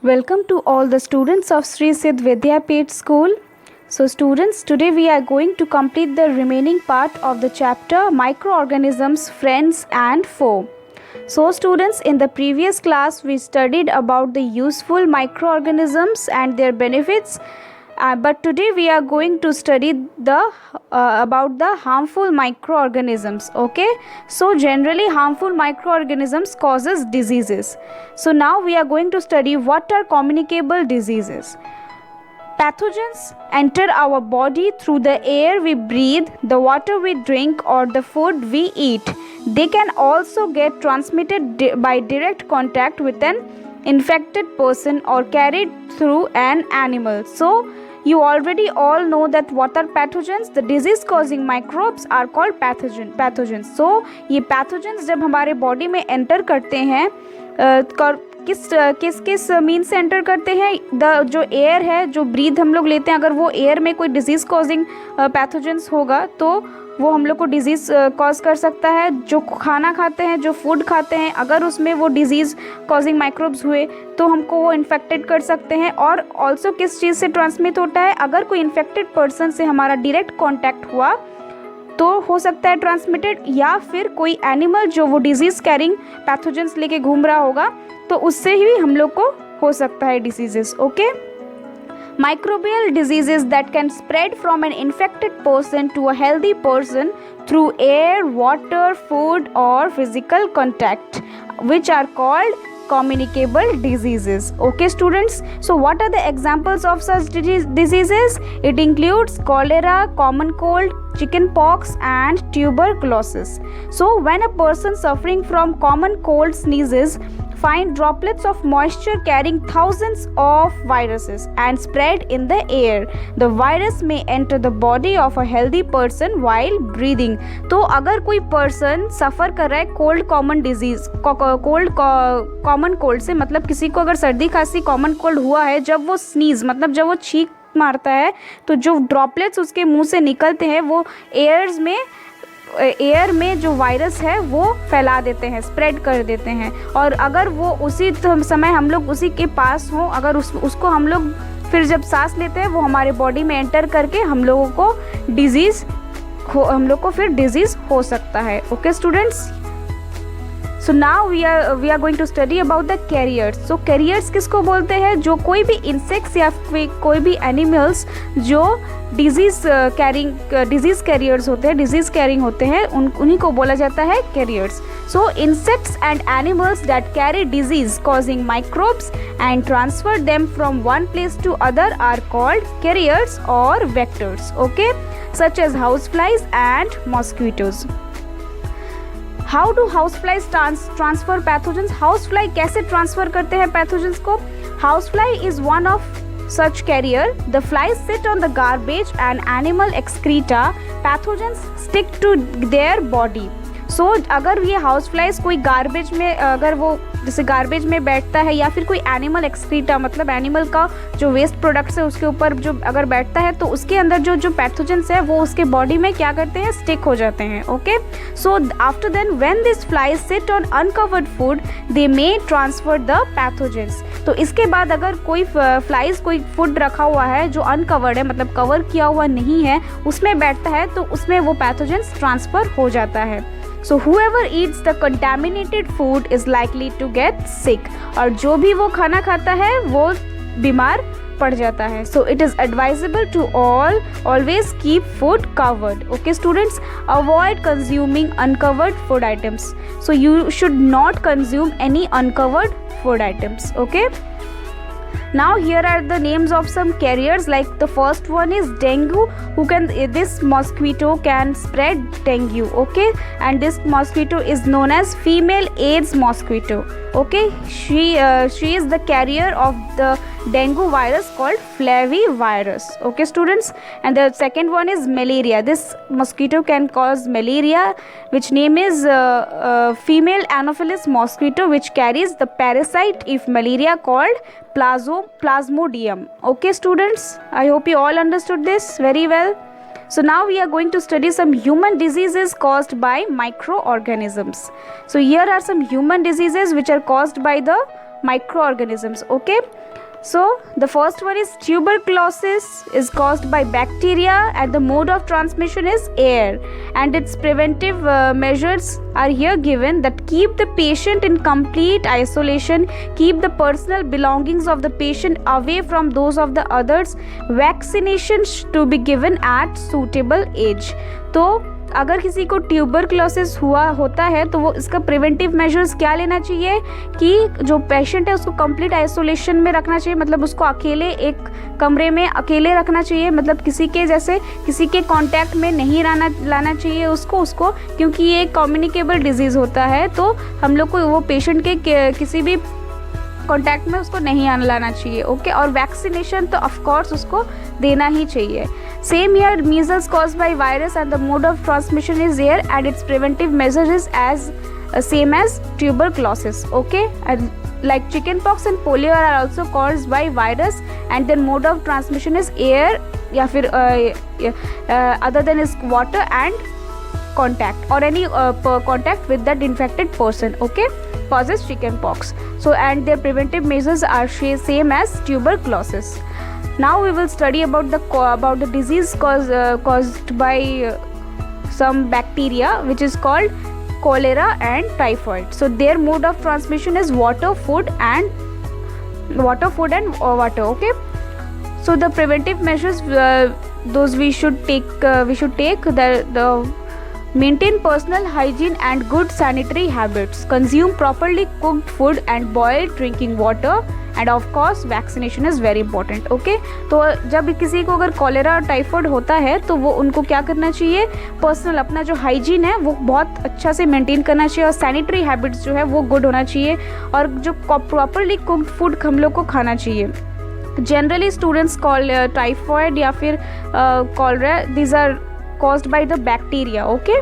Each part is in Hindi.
Welcome to all the students of Sri Siddh Vidyapith School. So students, today we are going to complete the remaining part of the chapter Microorganisms, Friends and Foe. So students, in the previous class we studied about the useful microorganisms and their benefits. But today we are going to study about the harmful microorganisms. Okay, so generally harmful microorganisms causes diseases. So now we are going to study what are communicable diseases. Pathogens enter our body through the air we breathe, the water we drink, or the food we eat. They can also get transmitted by direct contact with an infected person or carried through an animal. So you already all know that what are pathogens. The disease causing microbes are called pathogens. So ये pathogens जब हमारे बॉडी में एंटर करते हैं किस मीन से एंटर करते हैं, जो एयर है जो ब्रीथ हम लोग लेते हैं, अगर वो एयर में कोई डिजीज़ कॉजिंग पैथोजेंस होगा तो वो हम लोग को डिज़ीज़ कॉज कर सकता है. जो खाना खाते हैं, जो फूड खाते हैं, अगर उसमें वो डिज़ीज़ कॉजिंग माइक्रोब्स हुए तो हमको वो इन्फेक्टेड कर सकते हैं. और ऑल्सो किस चीज़ से ट्रांसमिट होता है, अगर कोई इन्फेक्टेड पर्सन से हमारा डायरेक्ट कॉन्टैक्ट हुआ तो हो सकता है ट्रांसमिटेड, या फिर कोई एनिमल जो वो डिजीज़ कैरिंग पैथोजेंस लेके घूम रहा होगा तो उससे ही हम लोग को हो सकता है diseases. Okay, microbial diseases that can spread from an infected person to a healthy person through air, water, food or physical contact, which are called communicable diseases. Okay students, so what are the examples of such diseases? It includes cholera, common cold, chicken pox and tuberculosis. So when a person suffering from common cold sneezes, find droplets of moisture carrying thousands of viruses and spread in the air. The virus may enter the body of a healthy person while breathing. तो अगर कोई पर्सन सफ़र कर रहा है cold common disease, common cold से मतलब किसी को अगर सर्दी खांसी कॉमन कोल्ड हुआ है, जब वो स्नीज़ मतलब जब वो छींक मारता है तो जो ड्रॉपलेट्स उसके मुंह से निकलते हैं वो एयर में जो वायरस है वो फैला देते हैं, स्प्रेड कर देते हैं. और अगर वो उसी समय हम लोग उसी के पास हों, अगर उसको हम लोग फिर जब सांस लेते हैं वो हमारे बॉडी में एंटर करके हम लोग को फिर डिजीज़ हो सकता है. Okay students, so now we are going to study about the carriers. So carriers किसको बोलते हैं? जो कोई भी इंसेक्ट्स या कोई भी एनिमल्स जो डिजीज़ कैरियर्स होते हैं, डिजीज़ कैरिंग होते हैं, उन्हीं को बोला जाता है carriers. So insects and animals that carry disease causing microbes and transfer them from one place to other are called carriers और vectors. Okay, such as house flies and mosquitoes. How do house flies transfer pathogens? House fly कैसे ट्रांसफर करते हैं पैथोजेंस को? House fly is one of such carrier. The flies sit on the garbage and animal excreta. Pathogens stick to their body. So अगर ये हाउस फ्लाइज कोई गार्बेज में, अगर वो जैसे गार्बेज में बैठता है या फिर कोई एनिमल एक्सक्रीटा मतलब एनिमल का जो वेस्ट प्रोडक्ट्स है उसके ऊपर जो अगर बैठता है तो उसके अंदर जो पैथोजेंस है वो उसके बॉडी में क्या करते हैं, स्टिक हो जाते हैं. Okay, so after then when this flies sit on uncovered food they may transfer the pathogens. तो इसके बाद अगर कोई फ्लाइज कोई फूड रखा हुआ है जो अनकवर्ड है मतलब कवर किया हुआ नहीं है उसमें बैठता है तो उसमें वो पैथोजेंस ट्रांसफ़र हो जाता है. So whoever eats the contaminated food is likely to get sick. और जो भी वो खाना खाता है वो बीमार पड़ जाता है. So it is advisable to always keep food covered. Okay students, avoid consuming uncovered food items. So you should not consume any uncovered food items. Okay. Now here are the names of some carriers. Like the first one is dengue. This mosquito can spread dengue. Okay, and this mosquito is known as female AIDS mosquito. Okay, she is the carrier of the dengue virus called flavivirus. Okay students, and the second one is malaria. This mosquito can cause malaria, which name is female anopheles mosquito, which carries the parasite if malaria called plasmodium. Okay students, I hope you all understood this very well. So now we are going to study some human diseases caused by microorganisms. So here are some human diseases which are caused by the microorganisms. Okay, so the first one is tuberculosis is caused by bacteria and the mode of transmission is air, and its preventive measures are here given, that keep the patient in complete isolation, keep the personal belongings of the patient away from those of the others, vaccinations to be given at suitable age. तो अगर किसी को ट्यूबरक्लोसिस होता है तो वो इसका प्रिवेंटिव मेजर्स क्या लेना चाहिए कि जो पेशेंट है उसको कंप्लीट आइसोलेशन में रखना चाहिए, मतलब उसको अकेले एक कमरे में अकेले रखना चाहिए, मतलब किसी के कांटेक्ट में नहीं लाना चाहिए उसको क्योंकि ये कम्युनिकेबल डिजीज़ होता है, तो हम लोग को वो पेशेंट के किसी भी कांटेक्ट में उसको नहीं लाना चाहिए. ओके, और वैक्सीनेशन तो ऑफ कोर्स उसको देना ही चाहिए. Same here, measles caused by virus and the mode of transmission is air, and its preventive measure is as same as tuberculosis. Okay, and like chickenpox and polio are also caused by virus and their mode of transmission is air या फिर other than is water and contact or any contact with that infected person. Okay, causes chickenpox. So and their preventive measures are same as tuberculosis. Now we will study about the disease caused by some bacteria which is called cholera and typhoid. So their mode of transmission is water, food and water. Okay. So the preventive measures those we should take the maintain personal hygiene and good sanitary habits, consume properly cooked food and boiled drinking water, and of course vaccination is very important. Okay, तो जब किसी को अगर कॉलेरा और टाइफाइड होता है तो वो उनको क्या करना चाहिए, पर्सनल अपना जो हाइजीन है वो बहुत अच्छा से मेंटेन करना चाहिए और सैनिटरी हैबिट्स जो है वो गुड होना चाहिए और जो प्रॉपरली कुक्ड फूड हम लोग को खाना चाहिए. जनरली स्टूडेंट्स कॉल टाइफाइड या फिर cholera, these are caused by the bacteria. Okay,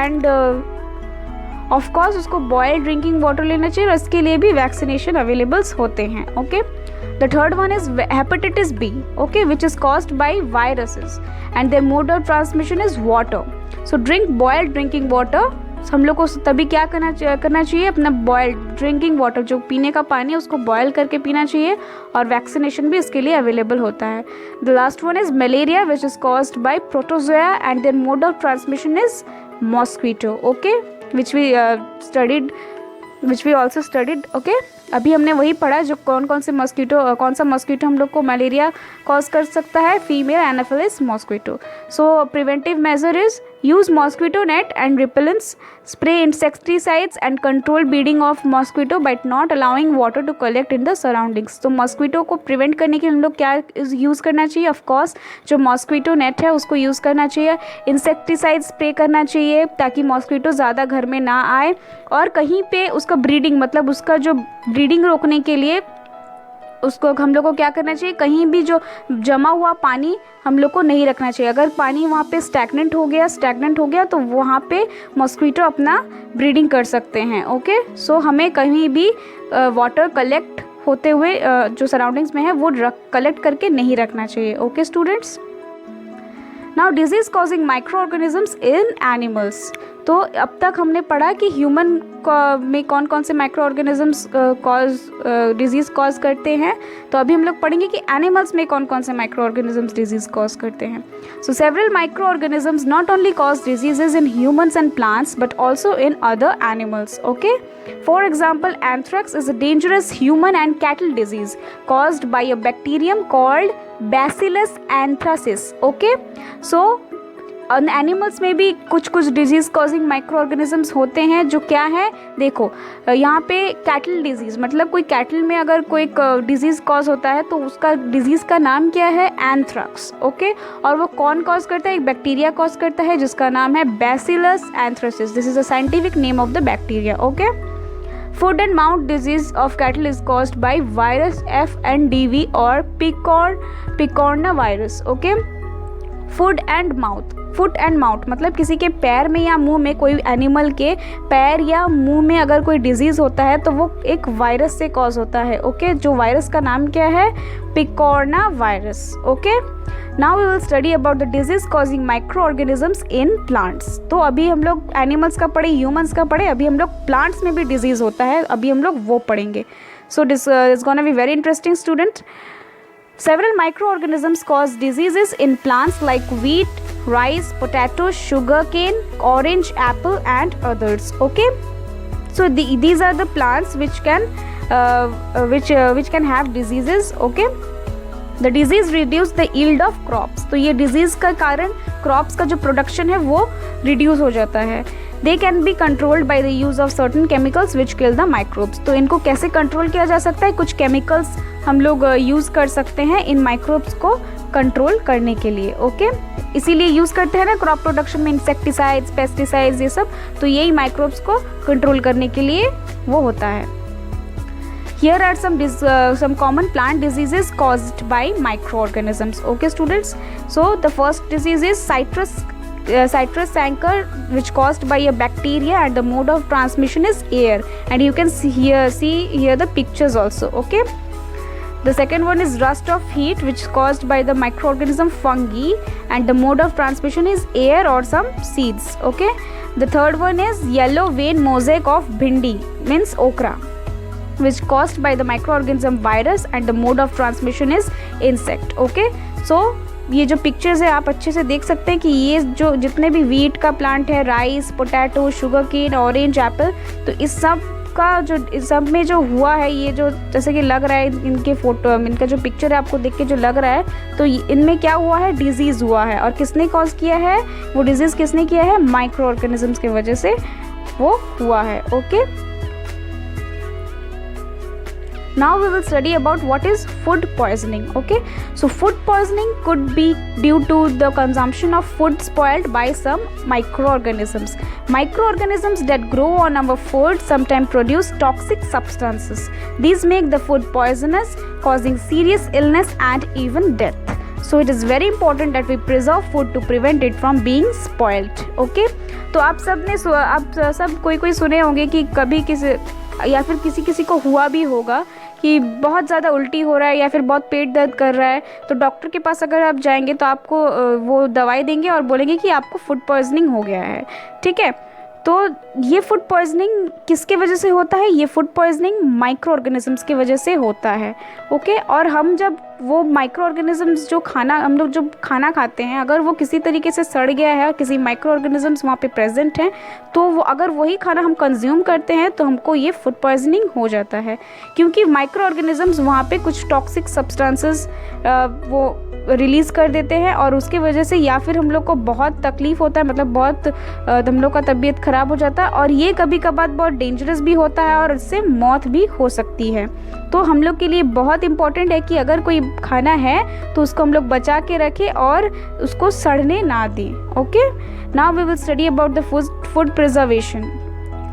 and of course उसको बॉइल्ड ड्रिंकिंग वाटर लेना चाहिए और इसके लिए भी वैक्सीनेशन अवेलेबल्स होते हैं. Okay, the third one is hepatitis B. Okay, which is caused by viruses and their mode of transmission is water. So drink boiled drinking water. हम लोग को तभी क्या करना चाहिए, अपना बॉइल्ड ड्रिंकिंग वाटर जो पीने का पानी है उसको बॉयल करके पीना चाहिए और वैक्सीनेशन भी इसके लिए अवेलेबल होता है. The last one is malaria which is caused by protozoa and their mode of transmission is mosquito. Okay, which we also studied. Okay, अभी हमने वही पढ़ा जो कौन सा मॉस्क्वीटो हम लोग को मलेरिया कॉज कर सकता है, female anopheles mosquito. So preventive measure is use mosquito net and repellents, spray insecticides and control breeding of mosquito but not allowing water to collect in the surroundings. तो मॉस्क्वीटो को प्रिवेंट करने के लिए हम लोग क्या यूज़ करना चाहिए, ऑफकोर्स जो मॉस्क्वीटो नेट है उसको यूज़ करना चाहिए, इंसेक्टिसाइड स्प्रे करना चाहिए ताकि मॉस्क्वीटो ज़्यादा घर में ना आए, और कहीं पे उसका ब्रीडिंग मतलब उसका जो ब्रीडिंग रोकने के लिए उसको हम लोग को क्या करना चाहिए, कहीं भी जो जमा हुआ पानी हम लोग को नहीं रखना चाहिए. अगर पानी वहाँ पे स्टैगनेंट हो गया तो वहाँ पे मॉस्क्वीटो अपना ब्रीडिंग कर सकते हैं. ओके, सो हमें कहीं भी वाटर कलेक्ट होते हुए जो सराउंडिंग्स में है वो कलेक्ट करके नहीं रखना चाहिए. Okay students, now disease causing micro organisms इन एनिमल्स. तो अब तक हमने पढ़ा कि ह्यूमन में कौन कौन से माइक्रो ऑर्गेनिजम्स डिजीज़ कॉज करते हैं, तो अभी हम लोग पढ़ेंगे कि एनिमल्स में कौन कौन से माइक्रो ऑर्गेनिजम्स डिजीज़ कॉज करते हैं. So several micro organisms not only cause diseases in humans and plants but also in other animals. Okay, for example anthrax is a dangerous human and cattle disease caused by a bacterium called bacillus anthracis. Okay, so animals में भी कुछ डिजीज़ कॉजिंग माइक्रो ऑर्गेनिजम्स होते हैं जो क्या है, देखो यहाँ पे कैटल डिजीज़ मतलब कोई कैटल में अगर कोई डिजीज़ कॉज होता है तो उसका डिजीज़ का नाम क्या है, एंथ्रैक्स. ओके, और वो कौन कॉज करता है, एक बैक्टीरिया कॉज करता है जिसका नाम है bacillus anthracis. This is the scientific name of the bacteria. Okay, foot and mouth disease of cattle is caused by virus FNDV or picorna virus. Okay, foot and mouth मतलब किसी के पैर में या मुंह में, कोई एनिमल के पैर या मुंह में अगर कोई डिजीज़ होता है तो वो एक वायरस से कॉज होता है. ओके, जो वायरस का नाम क्या है, picorna virus. Okay, now we will study about the disease causing micro organisms in plants. तो अभी हम लोग एनिमल्स का पढ़े, ह्यूमंस का पढ़े, अभी हम लोग प्लांट्स में भी डिजीज़ होता है, अभी हम लोग वो पढ़ेंगे. So this is gonna be very interesting, student. Several microorganisms cause diseases in plants like wheat, rice, potato, sugarcane, orange, apple, and others. Okay, so these are the plants which can have diseases. Okay, the disease reduce the yield of crops. तो ये disease का कारण crops का जो production है वो reduce हो जाता है. They can be controlled by the use of certain chemicals which kill the microbes. तो इनको कैसे कंट्रोल किया जा सकता है? कुछ केमिकल्स हम लोग यूज़ कर सकते हैं इन माइक्रोब्स को कंट्रोल करने के लिए. ओके, इसीलिए यूज़ करते हैं ना क्रॉप प्रोडक्शन में इंसेक्टिसाइड्स, पेस्टिसाइड्स, ये सब. तो यही माइक्रोब्स को कंट्रोल करने के लिए वो होता है. Here are some common plant diseases caused by microorganisms. Okay, students. So the first disease is citrus canker, which caused by a bacteria, and the mode of transmission is air. And you can see here the pictures also. Okay. The second one is rust of heat, which is caused by the microorganism fungi, and the mode of transmission is air or some seeds. Okay. The third one is yellow vein mosaic of bhindi, means okra, which caused by the microorganism virus, and the mode of transmission is insect. Okay, so ये जो पिक्चर्स है आप अच्छे से देख सकते हैं कि ये जो जितने भी वीट का प्लांट है, rice, potato, sugar cane, orange, apple, तो इस सब का जो इस सब में जो हुआ है, ये जो जैसे कि लग रहा है इनके फोटो, इनका जो पिक्चर है आपको देख के जो लग रहा है, तो इनमें क्या हुआ है? डिजीज़ हुआ है. और किसने कॉज किया है वो डिजीज़? किसने किया है? माइक्रो ऑर्गेनिजम्स की वजह से वो हुआ है. Okay, now we will study about what is food poisoning. Okay, so food poisoning could be due to the consumption of food spoiled by some microorganisms. Microorganisms that grow on our food sometimes produce toxic substances. These make the food poisonous, causing serious illness and even death. So it is very important that we preserve food to prevent it from being spoiled. Okay, तो आप सब कोई सुने होंगे कि कभी किसी या फिर किसी को हुआ भी होगा कि बहुत ज़्यादा उल्टी हो रहा है या फिर बहुत पेट दर्द कर रहा है, तो डॉक्टर के पास अगर आप जाएंगे तो आपको वो दवाई देंगे और बोलेंगे कि आपको फूड पॉइजनिंग हो गया है. ठीक है, तो ये फूड पॉइजनिंग किसके वजह से होता है? ये फूड पॉइजनिंग माइक्रो ऑर्गेनिजम्स की वजह से होता है. ओके, और हम जब वो माइक्रो ऑर्गेनिजम्स हम लोग जो खाना खाते हैं, अगर वो किसी तरीके से सड़ गया है और किसी माइक्रो ऑर्गेनिजम्स वहाँ पे प्रेजेंट हैं, तो वो अगर वही खाना हम कंज्यूम करते हैं तो हमको ये फूड पॉइजनिंग हो जाता है, क्योंकि माइक्रो ऑर्गेनिजम्स वहाँ पे कुछ टॉक्सिक सब्सटेंसेस वो रिलीज़ कर देते हैं, और उसकी वजह से या फिर हम लोग को बहुत तकलीफ़ होता है, मतलब बहुत हम लोग का तबीयत ख़राब हो जाता है, और ये कभी कभार बहुत डेंजरस भी होता है और इससे मौत भी हो सकती है. तो हम लोग के लिए बहुत इम्पॉर्टेंट है कि अगर कोई खाना है तो उसको हम लोग बचा के रखें और उसको सड़ने ना दें. Okay, now we will study about the food preservation.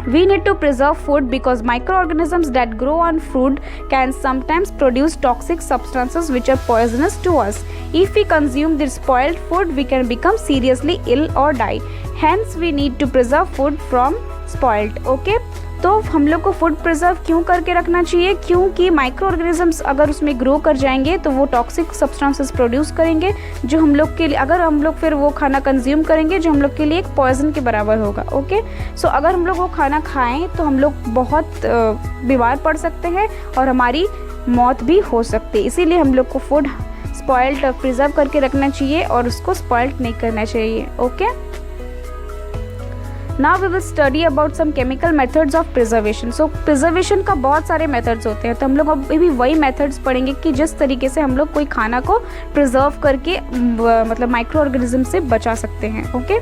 We need to preserve food because microorganisms that grow on food can sometimes produce toxic substances which are poisonous to us. If we consume this spoiled food, we can become seriously ill or die. Hence, we need to preserve food from spoiled. Okay? तो हम लोग को फूड प्रिजर्व क्यों करके रखना चाहिए? क्योंकि माइक्रो ऑर्गेनिजम्स अगर उसमें ग्रो कर जाएंगे तो वो टॉक्सिक सब्सटेंसेस प्रोड्यूस करेंगे, जो हम लोग के लिए, अगर हम लोग फिर वो खाना कंज्यूम करेंगे, जो हम लोग के लिए एक पॉइजन के बराबर होगा. ओके, सो अगर हम लोग वो खाना खाएं तो हम लोग बहुत बीमार पड़ सकते हैं और हमारी मौत भी हो सकती है. इसीलिए हम लोग को फूड स्पॉइल्ड प्रिजर्व करके रखना चाहिए और उसको स्पॉइल्ड नहीं करना चाहिए. Okay, now we will study about some chemical methods of preservation. So preservation का बहुत सारे मेथड्स होते हैं, तो हम लोग अभी भी वही मेथड्स पढ़ेंगे कि जिस तरीके से हम लोग कोई खाना को प्रिजर्व करके मतलब माइक्रो ऑर्गेनिज्म से बचा सकते हैं. Okay,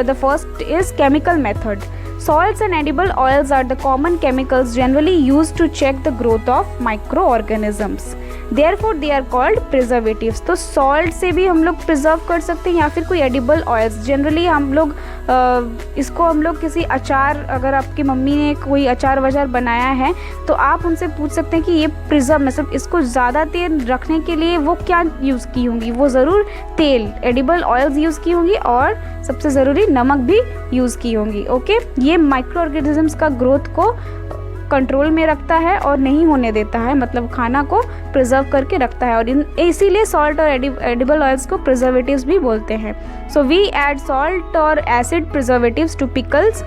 the first is chemical method. Salts and edible oils are the common chemicals generally used to check the growth of microorganisms. Therefore they are called preservatives. तो salt से भी हम लोग प्रिजर्व कर सकते हैं, या फिर कोई edible oils. जनरली हम लोग इसको हम लोग किसी अचार, अगर आपकी मम्मी ने कोई अचार वचार बनाया है तो आप उनसे पूछ सकते हैं कि ये प्रिजर्व मतलब इसको ज़्यादा देर रखने के लिए वो क्या यूज़ की होंगी. वो ज़रूर तेल, एडिबल ऑयल्स यूज़ की होंगी, और सबसे ज़रूरी नमक भी यूज़ की होंगी. ओके, ये माइक्रो ऑर्गेनिजम्स का ग्रोथ को कंट्रोल में रखता है और नहीं होने देता है, मतलब खाना को प्रिजर्व करके रखता है। और इसीलिए सॉल्ट और एडिबल ऑयल्स को प्रिजर्वेटिव्स भी बोलते हैं। सो वी ऐड सॉल्ट और acid preservatives to pickles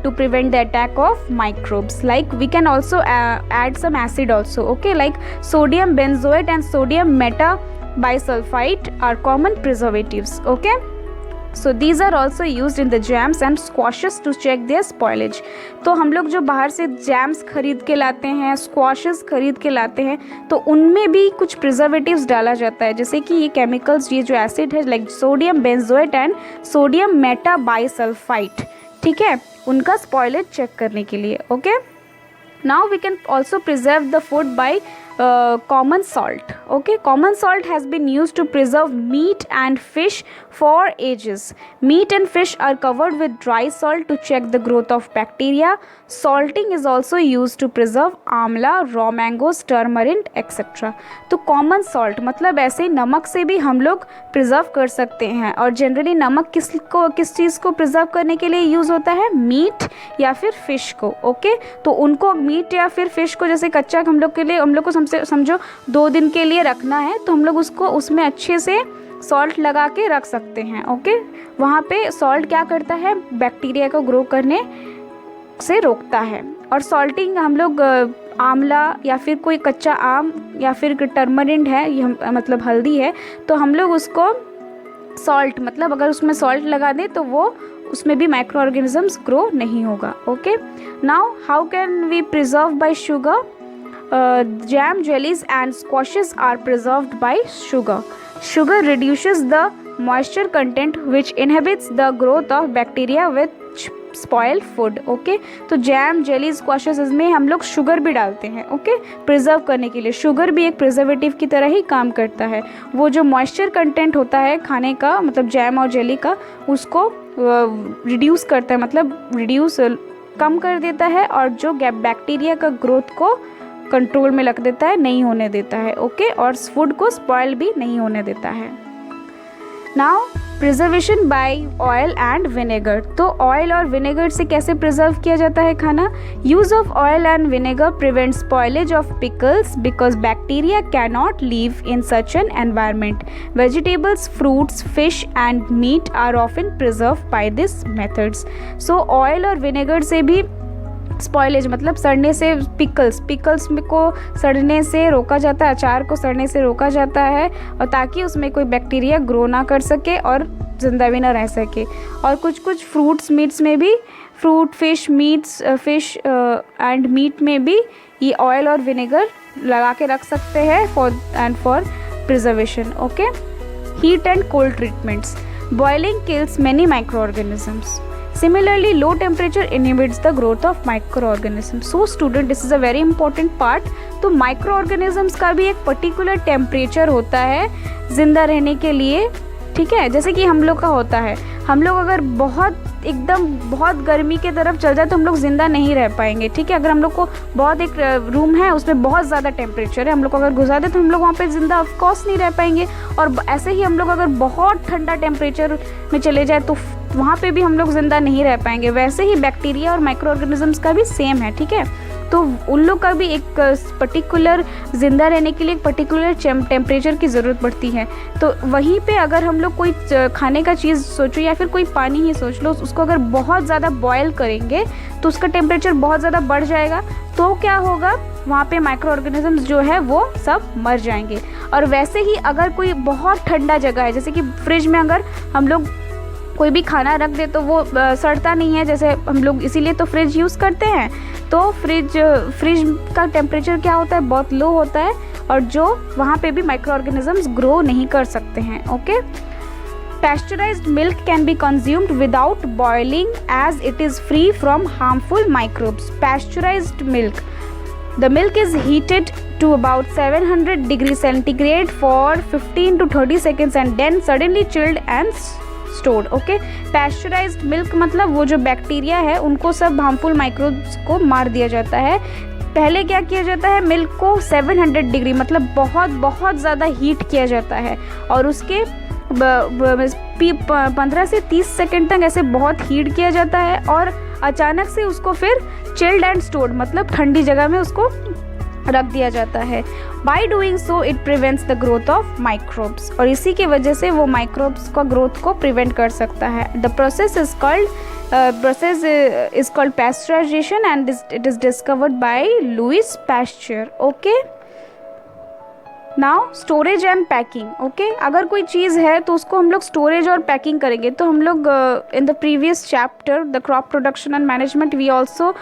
to prevent the attack of microbes. Like we can also add some acid also, okay, like sodium benzoate and sodium meta bisulfite are common preservatives, okay. So these are also used in the jams and squashes to check their spoilage. तो हम लोग जो बाहर से जैम्स खरीद के लाते हैं, स्क्वाशेस खरीद के लाते हैं, तो उनमें भी कुछ प्रिजर्वेटिव्स डाला जाता है, जैसे कि ये केमिकल्स, ये जो एसिड है like sodium benzoate and sodium Meta bisulphite, ठीक है, उनका स्पॉइलेज चेक करने के लिए, okay. Now we can also preserve the food by common salt, okay. Common salt has been used to preserve meat and fish for ages. Meat and fish are covered with dry salt to check the growth of bacteria. Salting is also used to preserve आंवला, raw mangoes, turmeric, etc. तो common salt मतलब ऐसे नमक से भी हम लोग प्रिजर्व कर सकते हैं। और जनरली नमक किस चीज़ को प्रिजर्व करने के लिए यूज़ होता है? मीट या फिर फिश को, ओके। तो उनको मीट या फिर फिश को जैसे कच्चा हम लोग को समझो 2 दिन के लिए रखना है, तो हम लोग उसको उसमें अच्छे से सॉल्ट लगा के रख सकते हैं, ओके। वहाँ पे सॉल्ट क्या करता है? बैक्टीरिया को ग्रो करने से रोकता है। और सॉल्टिंग हम लोग आंवला या फिर कोई कच्चा आम या फिर टर्मरिक है, ये मतलब हल्दी है, तो हम लोग उसको सॉल्ट मतलब अगर उसमें सॉल्ट लगा दें तो वो उसमें भी माइक्रो ऑर्गेनिजम्स ग्रो नहीं होगा, okay. Now how can we preserve by sugar? Jam, jellies and squashes are preserved by sugar. Sugar reduces the moisture content which inhibits the growth of bacteria which spoil food, okay. तो जैम, जेली, स्क्वाशेस, इसमें हम लोग शुगर भी डालते हैं, ओके, प्रिजर्व करने के लिए। शुगर भी एक प्रिजर्वेटिव की तरह ही काम करता है। वो जो मॉइस्चर कंटेंट होता है खाने का, मतलब जैम और जेली का, उसको रिड्यूस करता है, मतलब कम कर देता है, और जो बैक्टीरिया का ग्रोथ को कंट्रोल में रख देता है, नहीं होने देता है, ओके, और फूड को स्पॉइल भी नहीं होने देता है। Now preservation by oil and vinegar. तो ऑयल और विनेगर से कैसे प्रिजर्व किया जाता है खाना? Use of oil and vinegar prevent spoilage of pickles because bacteria can not live in such an environment. Vegetables, fruits, fish and meat are often preserve by this methods. So oil और विनेगर से भी स्पॉइलेज मतलब सड़ने से, पिकल्स को सड़ने से रोका जाता है, अचार को सड़ने से रोका जाता है, और ताकि उसमें कोई बैक्टीरिया ग्रो ना कर सके और ज़िंदा भी ना रह सके। और कुछ फ्रूट्स, मीट्स में भी, फिश एंड मीट में भी ये ऑयल और विनेगर लगा के रख सकते हैं for preservation, okay. Heat and cold treatments. Boiling kills many micro organisms. Similarly, low temperature inhibits the growth of microorganisms. So student, this is a very important part. तो microorganisms का भी एक particular temperature होता है ज़िंदा रहने के लिए, ठीक है। जैसे कि हम लोग का होता है, हम लोग अगर बहुत गर्मी के तरफ चल जाए तो हम लोग ज़िंदा नहीं रह पाएंगे, ठीक है। अगर हम लोग को बहुत एक रूम है उसमें बहुत ज़्यादा टेम्परेचर है, हम लोग को अगर घुसा दे तो हम लोग वहाँ पे ज़िंदा ऑफकोर्स नहीं रह पाएंगे। और ऐसे ही हम लोग अगर बहुत ठंडा टेम्परेचर में चले जाए तो वहाँ पे भी हम लोग ज़िंदा नहीं रह पाएंगे। वैसे ही बैक्टीरिया और माइक्रो ऑर्गेनिजम्स का भी सेम है, ठीक है। तो उन लोग का भी एक पर्टिकुलर ज़िंदा रहने के लिए एक पर्टिकुलर टेम्परेचर की ज़रूरत पड़ती है। तो वहीं पे अगर हम लोग कोई खाने का चीज़ सोचो या फिर कोई पानी ही सोच लो, उसको अगर बहुत ज़्यादा बॉयल करेंगे तो उसका टेम्परेचर बहुत ज़्यादा बढ़ जाएगा, तो क्या होगा, वहाँ पे माइक्रो ऑर्गेनिजम्स जो है वो सब मर जाएंगे। और वैसे ही अगर कोई बहुत ठंडा जगह है, जैसे कि फ्रिज में अगर हम लोग कोई भी खाना रख दे तो वो सड़ता नहीं है, जैसे हम लोग इसीलिए तो फ्रिज यूज़ करते हैं। तो फ्रिज का टेम्परेचर क्या होता है, बहुत लो होता है, और जो वहाँ पे भी माइक्रो ऑर्गेनिजम्स ग्रो नहीं कर सकते हैं, okay. Pasteurized milk can be consumed without boiling as it is free from harmful microbes. Pasteurized milk. The milk is heated to about 700 degrees centigrade for 15 to 30 seconds and then suddenly chilled and stored. Okay. Pasteurized milk मतलब वो जो बैक्टीरिया है उनको सब हार्मफुल माइक्रोब्स को मार दिया जाता है। पहले क्या किया जाता है, मिल्क को 700 डिग्री मतलब बहुत ज़्यादा हीट किया जाता है और उसके 15 से 30 सेकंड तक ऐसे बहुत हीट किया जाता है और अचानक से उसको फिर चिल्ड एंड स्टोर्ड मतलब ठंडी जगह में उसको रख दिया जाता है। By doing so it prevents the growth of microbes, और इसी की वजह से वो माइक्रोब्स का ग्रोथ को प्रिवेंट कर सकता है। The process is called pasteurization and it is discovered by Louis Pasteur. Okay, now storage and packing. Okay, अगर कोई चीज़ है तो उसको हम लोग स्टोरेज और पैकिंग करेंगे। तो हम लोग in the previous chapter the crop production and management we also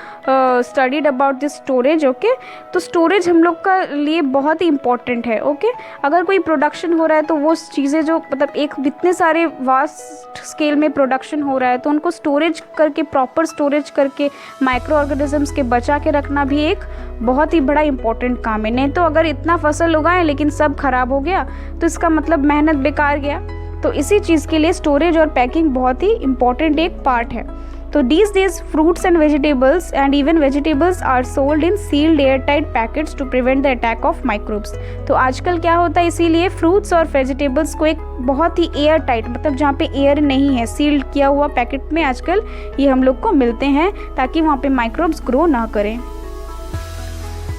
studied about this storage. Okay, तो स्टोरेज हम लोग का लिए बहुत ही इंपॉर्टेंट है। ओके, अगर कोई प्रोडक्शन हो रहा है तो वो चीज़ें जो मतलब एक इतने सारे वास्ट स्केल में प्रोडक्शन हो रहा है तो उनको स्टोरेज करके, प्रॉपर स्टोरेज करके माइक्रो ऑर्गेनिजम्स के बचा के रखना भी एक बहुत ही बड़ा इंपॉर्टेंट काम है। नहीं तो अगर इतना फसल उगाए लेकिन सब खराब हो गया तो इसका मतलब मेहनत बेकार गया। तो इसी चीज़ के लिए स्टोरेज और पैकिंग बहुत ही इंपॉर्टेंट एक पार्ट है। तो these days fruits and vegetables and even vegetables are sold in sealed airtight packets to prevent the attack of microbes। तो आजकल क्या होता है, इसीलिए फ्रूट्स और वेजिटेबल्स को एक बहुत ही एयर टाइट मतलब जहाँ पे एयर नहीं है, सील्ड किया हुआ पैकेट में आजकल ये हम लोग को मिलते हैं ताकि वहाँ पे माइक्रोब्स ग्रो ना करें।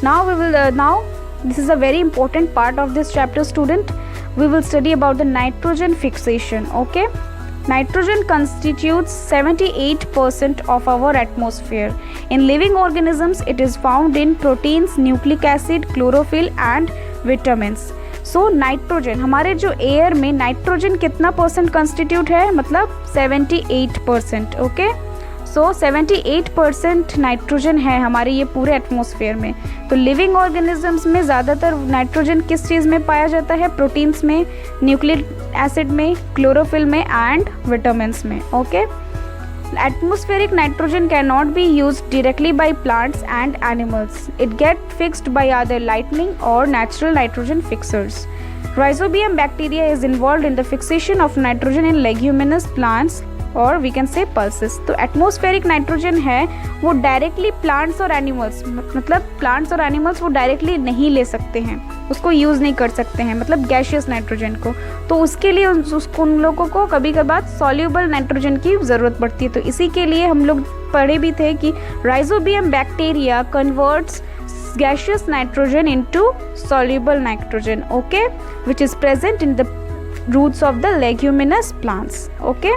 Now this is a very important part of this chapter student. We will study about the nitrogen fixation. Okay, nitrogen constitutes 78% of our atmosphere. In living organisms it is found in proteins, nucleic acid, chlorophyll and vitamins. So nitrogen, हमारे जो एयर में नाइट्रोजन कितना परसेंट कंस्टिट्यूट है, मतलब 78%। ओके, सो 78% नाइट्रोजन है हमारे ये पूरे एटमॉस्फेयर में। तो लिविंग ऑर्गेनिजम्स में ज़्यादातर नाइट्रोजन किस चीज़ में पाया जाता है, प्रोटीन्स में, न्यूक्लिक एसिड में, क्लोरोफिल में एंड विटामिन्स में। Okay, atmospheric nitrogen can not be use directly by plants and animals. It get fixed by other lightning और natural nitrogen fixers. Rhizobium bacteria is involved in the fixation of nitrogen in leguminous plants और वी कैन से पल्सेस। तो एटमॉस्फेरिक नाइट्रोजन है वो डायरेक्टली प्लांट्स और एनिमल्स, मतलब प्लांट्स और एनिमल्स वो डायरेक्टली नहीं ले सकते हैं, उसको यूज़ नहीं कर सकते हैं, मतलब गैशियस नाइट्रोजन को। तो उसके लिए उन लोगों को कभी कभार सॉल्यूबल नाइट्रोजन की ज़रूरत पड़ती है। तो इसी के लिए हम लोग पढ़े भी थे कि rhizobium bacteria converts gaseous nitrogen into soluble nitrogen, okay, which is present in the roots of the leguminous plants. Okay,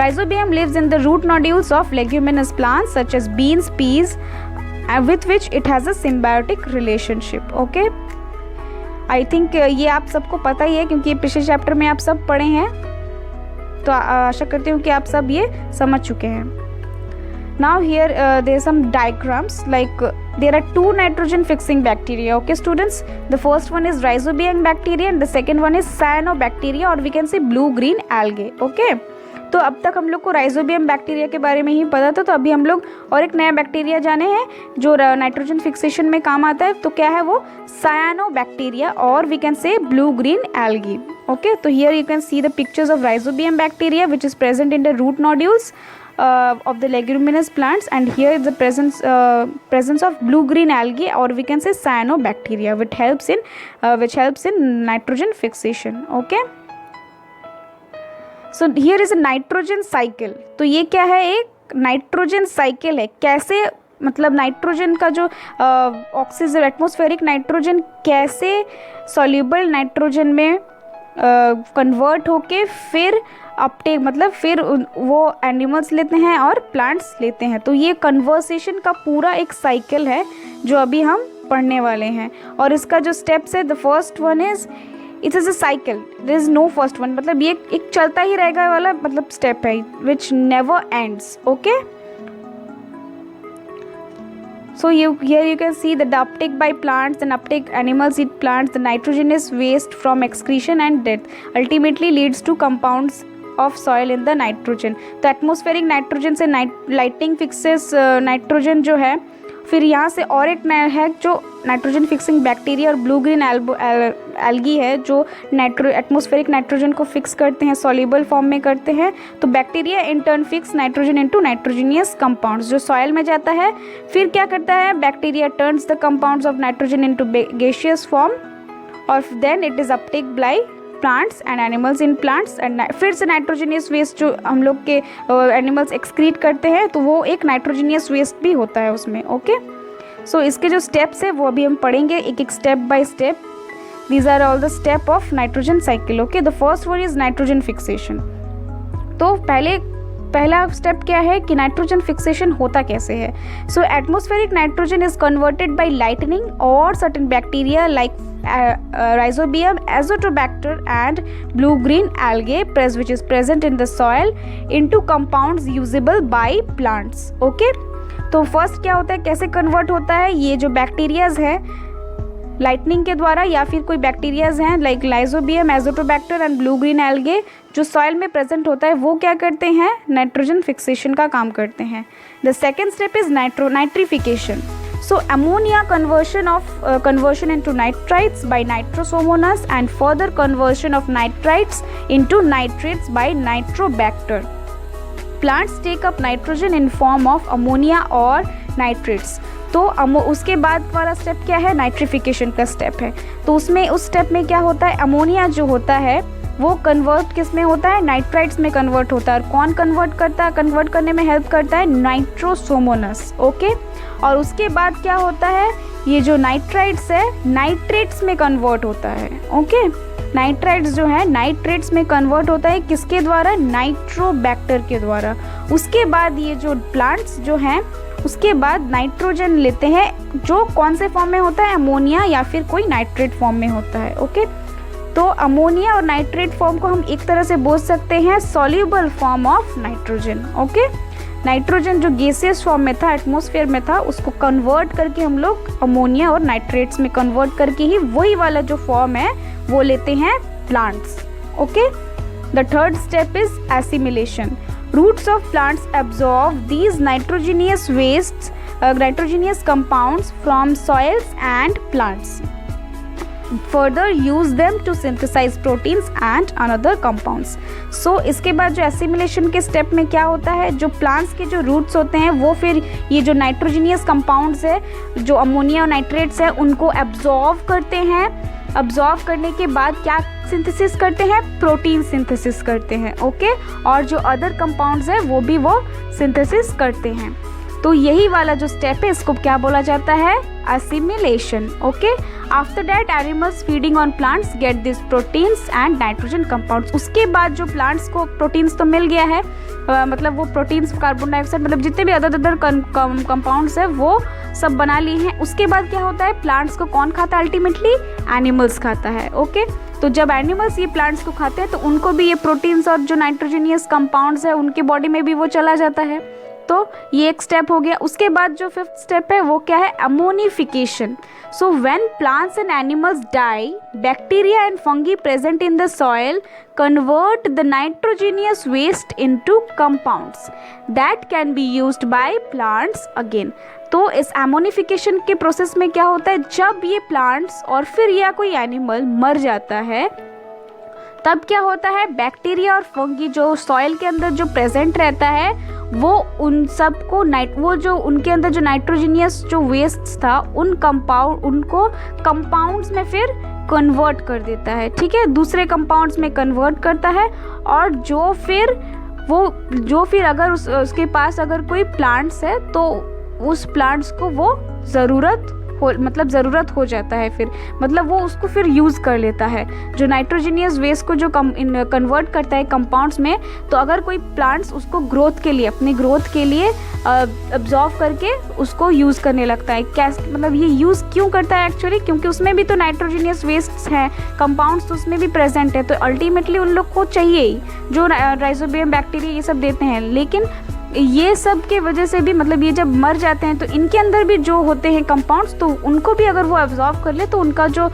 Rhizobium lives in the root nodules of leguminous plants such as beans, peas, with which it has a symbiotic relationship. Okay, I think ये आप सबको पता ही है क्योंकि पिछले चैप्टर में आप सब पढ़े हैं, तो आशा करती हूँ कि आप सब ये समझ चुके हैं। Now here there are some diagrams like there are two nitrogen fixing bacteria. Okay students, the first one is Rhizobium bacteria and the second one is Cyanobacteria or we can say blue green algae. Okay, तो अब तक हम लोग को राइजोबियम बैक्टीरिया के बारे में ही पता था, तो अभी हम लोग और एक नया बैक्टीरिया जाने हैं जो नाइट्रोजन फिक्सेशन में काम आता है। तो क्या है वो, सायानोबैक्टीरिया और we can say blue green algae. Okay, तो here you can see the pictures of rhizobium bacteria which is present in the root nodules of the leguminous plants, and here is the presence of blue green algae or we can say cyanobacteria which helps in nitrogen fixation. Okay, so here is a nitrogen cycle. तो ये क्या है, एक नाइट्रोजन साइकिल है। कैसे, मतलब नाइट्रोजन का जो ऑक्सीजन एटमॉस्फेरिक नाइट्रोजन कैसे सॉल्यूबल नाइट्रोजन में कन्वर्ट होके फिर अपटेक, मतलब फिर वो एनिमल्स लेते हैं और प्लांट्स लेते हैं। तो ये कन्वर्सेशन का पूरा एक साइकिल है जो अभी हम पढ़ने वाले हैं। और इसका जो स्टेप्स है, the first one is it is a cycle, there is no first one, मतलब ये एक चलता ही रहेगा वाला मतलब स्टेप है which never ends. Okay, so here you can see that the uptake by plants and uptake animals eat plants, the nitrogen is waste from excretion and death ultimately leads to compounds of soil in the nitrogen। तो एटमॉस्फेरिक नाइट्रोजन से लाइटिंग फिक्सेस नाइट्रोजन जो है, फिर यहाँ से और एक नया है जो नाइट्रोजन फिक्सिंग बैक्टीरिया और ब्लू ग्रीन एल्गी है जो एटमॉस्फेरिक नाइट्रोजन को फिक्स करते हैं, सॉल्युबल फॉर्म में करते हैं। तो bacteria in turn fix nitrogen into nitrogenous compounds जो सॉइल में जाता है। फिर क्या करता है, bacteria turns the compounds of nitrogen into gaseous form और then it is uptake by plants and animals in plants and फिर से नाइट्रोजनियस वेस्ट जो हम लोग के एनिमल्स एक्सक्रीट करते हैं तो वो एक नाइट्रोजनियस वेस्ट भी होता है उसमें। ओके, सो इसके जो स्टेप्स है वो अभी हम पढ़ेंगे एक एक step by step. These are all the step of nitrogen cycle. Okay, the first one is nitrogen fixation. तो पहला स्टेप क्या है कि नाइट्रोजन फिक्सेशन होता कैसे है। So atmospheric nitrogen is converted by lightning और certain bacteria like rhizobium, azotobacter and blue green algae which is present in the soil into compounds usable by plants. Okay, तो फर्स्ट क्या होता है, कैसे कन्वर्ट होता है, ये जो बैक्टीरियाज है लाइटनिंग के द्वारा या फिर कोई बैक्टीरियाज हैं like rhizobium, azotobacter and blue green algae जो सॉइल में प्रेजेंट होता है वो क्या करते हैं, नाइट्रोजन फिक्सेशन का काम करते हैं। The second step is nitrification. So ammonia conversion into nitrites by nitrosomonas and further conversion of nitrites into nitrates by nitrobacter. Plants take up nitrogen in form of ammonia or nitrates. तो उसके बाद वाला स्टेप क्या है, नाइट्रिफिकेशन का स्टेप है। तो उसमें उस स्टेप में क्या होता है, अमोनिया जो होता है वो कन्वर्ट किस में होता है, नाइट्राइट्स में कन्वर्ट होता है। और कौन कन्वर्ट करता है, कन्वर्ट करने में हेल्प करता है नाइट्रोसोमोनस। ओके, और उसके बाद क्या होता है, ये जो नाइट्राइट्स है नाइट्रेट्स में कन्वर्ट होता है। ओके, नाइट्राइट्स जो है नाइट्रेट्स में कन्वर्ट होता है किसके द्वारा, नाइट्रोबैक्टर के द्वारा। उसके बाद ये जो प्लांट्स जो हैं उसके बाद नाइट्रोजन लेते हैं जो कौन से फॉर्म में होता है, अमोनिया या फिर कोई नाइट्रेट फॉर्म में होता है। ओके, तो अमोनिया और नाइट्रेट फॉर्म को हम एक तरह से बोल सकते हैं soluble form of nitrogen. Okay, nitrogen जो गैसियस फॉर्म में था, एटमॉस्फेयर में था, उसको कन्वर्ट करके हम लोग अमोनिया और नाइट्रेट्स में कन्वर्ट करके ही वही वाला जो फॉर्म है वो लेते हैं plants. Okay, the third step is assimilation. Roots of plants absorb these nitrogenous wastes, nitrogenous compounds from soils and plants, further use them to synthesize proteins and another compounds. So इसके बाद जो एसिमिलेशन के स्टेप में क्या होता है, जो प्लांट्स के जो रूट्स होते हैं वो फिर ये जो नाइट्रोजीनियस कंपाउंड्स है जो अमोनिया और नाइट्रेट्स है उनको एब्जॉर्व करते हैं। एब्जॉर्व करने के बाद क्या सिंथेसिस करते हैं, प्रोटीन सिंथेसिस करते हैं। ओके, और जो अदर कंपाउंड्स है वो भी वो सिंथेसिस करते हैं। तो यही वाला जो स्टेप है इसको क्या बोला जाता है, assimilation. Okay, after that animals feeding on plants get this proteins and nitrogen compounds. उसके बाद जो प्लांट्स को प्रोटीन्स तो मिल गया है, मतलब वो प्रोटीन्स, कार्बन डाइऑक्साइड, मतलब जितने भी अदर कंपाउंड्स है वो सब बना लिए हैं। उसके बाद क्या होता है, प्लांट्स को कौन खाता है, अल्टीमेटली एनिमल्स खाता है। ओके, तो जब एनिमल्स ये प्लांट्स को खाते हैं तो उनको भी ये प्रोटीन्स और जो नाइट्रोजीनियस कंपाउंड्स है उनके बॉडी में भी वो चला जाता है। तो ये एक स्टेप हो गया। उसके बाद जो फिफ्थ स्टेप है वो क्या है, ammonification. So when plants and animals die, bacteria and fungi present in the soil convert the nitrogenous waste into compounds that can be used by plants again. तो इस एमोनिफिकेशन के प्रोसेस में क्या होता है, जब ये प्लांट्स और फिर या कोई एनिमल मर जाता है तब क्या होता है, बैक्टीरिया और फंगी जो सॉइल के अंदर जो प्रेजेंट रहता है वो उन सब को वो जो उनके अंदर जो नाइट्रोजीनियस जो वेस्ट था उनको कंपाउंड्स में फिर कन्वर्ट कर देता है। ठीक है, दूसरे कंपाउंड्स में कन्वर्ट करता है। और जो फिर अगर उसके पास अगर कोई प्लांट्स है तो उस प्लांट्स को वो ज़रूरत हो जाता है, फिर मतलब वो उसको फिर यूज़ कर लेता है। जो नाइट्रोजीनियस वेस्ट को जो कन्वर्ट करता है कंपाउंड्स में, तो अगर कोई प्लांट्स उसको ग्रोथ के लिए, अपनी ग्रोथ के लिए अब्जॉर्व करके उसको यूज़ करने लगता है। कैसे, मतलब ये यूज़ क्यों करता है एक्चुअली, क्योंकि उसमें भी तो नाइट्रोजीनियस वेस्ट हैं, कंपाउंड्स तो उसमें भी प्रेजेंट है, तो अल्टीमेटली उन लोग को चाहिए ही, जो राइजोबियम बैक्टीरिया ये सब देते हैं। लेकिन ये सब के वजह से भी, मतलब ये जब मर जाते हैं तो इनके अंदर भी जो होते हैं कंपाउंड्स, तो उनको भी अगर वो एब्जॉर्व कर ले तो उनका जो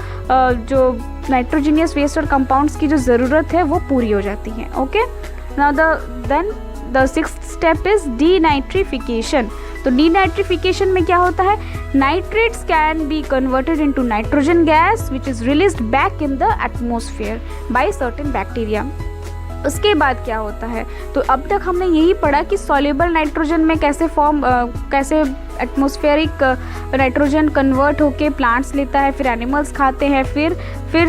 नाइट्रोजीनियस वेस्ट और कंपाउंड्स की जो ज़रूरत है वो पूरी हो जाती है। Okay, now then the sixth step is denitrification. तो डीनाइट्रिफिकेशन में क्या होता है, nitrates can be converted into nitrogen gas which is released back in the atmosphere by certain bacteria. उसके बाद क्या होता है, तो अब तक हमने यही पढ़ा कि सॉल्युबल नाइट्रोजन में कैसे एटमॉस्फेरिक नाइट्रोजन कन्वर्ट होके प्लांट्स लेता है, फिर एनिमल्स खाते हैं, फिर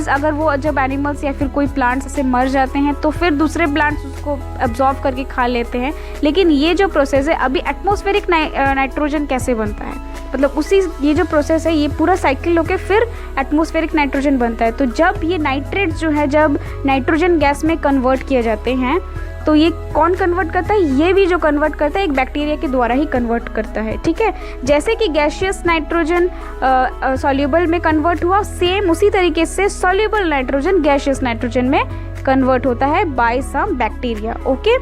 अगर वो जब एनिमल्स या फिर कोई प्लांट्स ऐसे मर जाते हैं तो फिर दूसरे प्लांट्स उसको एब्जॉर्ब करके खा लेते हैं। लेकिन ये जो प्रोसेस है अभी एटमॉस्फेरिक नाइट्रोजन कैसे बनता है, मतलब ये जो प्रोसेस है ये पूरा साइकिल होके फिर एटमॉस्फेरिक नाइट्रोजन बनता है। तो जब ये नाइट्रेट्स जो है जब नाइट्रोजन गैस में कन्वर्ट किए जाते हैं तो ये कौन कन्वर्ट करता है, ये भी जो कन्वर्ट करता है एक बैक्टीरिया के द्वारा ही कन्वर्ट करता है, ठीक है। जैसे कि गैसियस नाइट्रोजन सॉल्युबल में कन्वर्ट हुआ, सेम उसी तरीके से सॉल्युबल नाइट्रोजन गैसियस नाइट्रोजन में कन्वर्ट होता है by some bacteria, okay.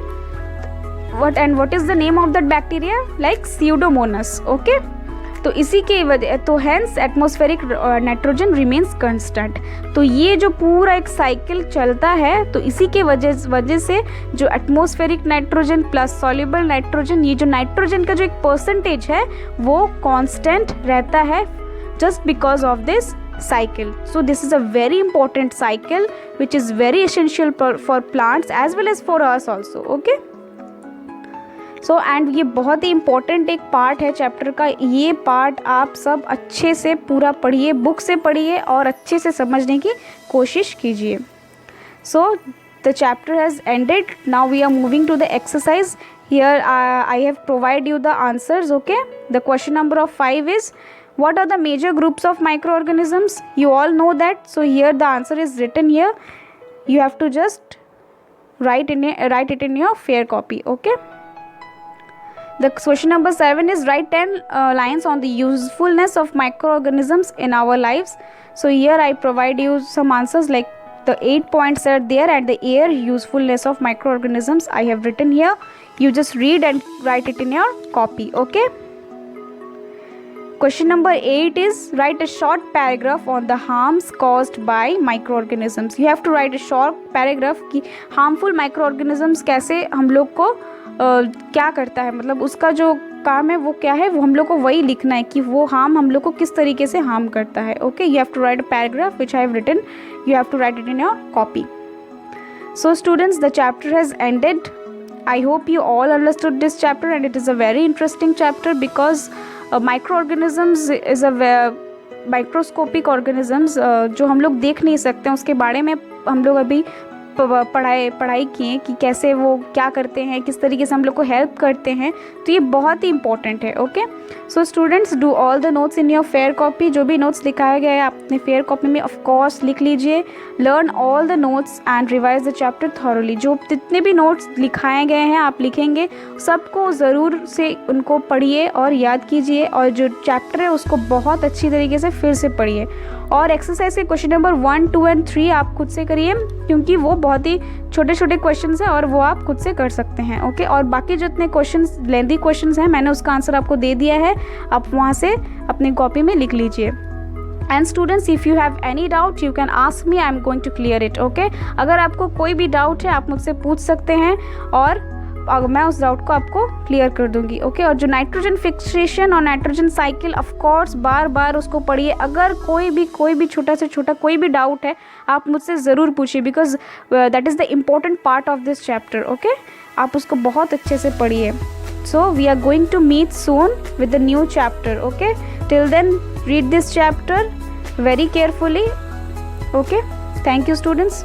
What is the name of that bacteria, like pseudomonas, okay. तो इसी के वजह तो hence atmospheric nitrogen remains constant. तो ये जो पूरा एक साइकिल चलता है तो इसी के वजह से जो atmospheric nitrogen plus soluble nitrogen, ये जो नाइट्रोजन का जो एक परसेंटेज है वो कांस्टेंट रहता है just because of this cycle. So this is a very important cycle which is very essential for plants as well as for us also, okay. So and ये बहुत ही इम्पॉर्टेंट एक पार्ट है चैप्टर का। ये पार्ट आप सब अच्छे से पूरा पढ़िए, बुक से पढ़िए और अच्छे से समझने की कोशिश कीजिए। So the chapter has ended, now we are moving to the exercise. Here I have provide you the answers, okay. The question number of 5 is what are the major groups of microorganisms? You all know that, so here the answer is written here. You have to just write it in your fair copy, okay. The question number 7 is write 10 lines on the usefulness of microorganisms in our lives. So here I provide you some answers, like the 8 points are there, and the air usefulness of microorganisms I have written here. You just read and write it in your copy, okay. Question number 8 is write a short paragraph on the harms caused by microorganisms. You have to write a short paragraph कि harmful microorganisms कैसे हम लोग को क्या करता है, मतलब उसका जो काम है वो क्या है, वो हम लोग को वही लिखना है कि वो हार्म हम लोग को किस तरीके से हार्म करता है, okay. You have to write a paragraph which I have written, you have to write it in your copy. So students, the chapter has ended. I hope you all understood this chapter, and it is a very interesting chapter because microorganisms is a microscopic organisms जो हम लोग देख नहीं सकते हैं, उसके बारे में हम लोग अभी पढ़ाई किए कि कैसे वो क्या करते हैं, किस तरीके से हम लोग को हेल्प करते हैं। तो ये बहुत ही इंपॉर्टेंट है, okay. So students, do all the notes in your fair copy. जो भी नोट्स लिखाया गया है आप अपने फेयर कॉपी में ऑफ कोर्स लिख लीजिए। Learn all the notes and revise the chapter thoroughly. जो जितने भी नोट्स लिखाए गए हैं आप लिखेंगे, सबको ज़रूर से उनको पढ़िए और याद कीजिए, और जो चैप्टर है उसको बहुत अच्छी तरीके से फिर से पढ़िए। और एक्सरसाइज के क्वेश्चन नंबर 1, 2 एंड 3 आप खुद से करिए, क्योंकि वो बहुत ही छोटे छोटे क्वेश्चंस हैं और वो आप खुद से कर सकते हैं, ओके। और बाकी जितने क्वेश्चंस लेंथी क्वेश्चंस हैं मैंने उसका आंसर आपको दे दिया है, आप वहाँ से अपनी कॉपी में लिख लीजिए। And students, if you have any doubt you can ask me, I am going to clear it, okay. अगर आपको कोई भी डाउट है आप मुझसे पूछ सकते हैं और मैं उस डाउट को आपको क्लियर कर दूंगी, ओके। और जो नाइट्रोजन फिक्सेशन और नाइट्रोजन साइकिल, ऑफ कोर्स बार बार उसको पढ़िए। अगर कोई भी छोटा से छोटा कोई भी डाउट है आप मुझसे ज़रूर पूछिए, because that is the important part of this chapter, okay. आप उसको बहुत अच्छे से पढ़िए। So we are going to meet soon with the new chapter, okay. Till then read this chapter very carefully, okay. Thank you students.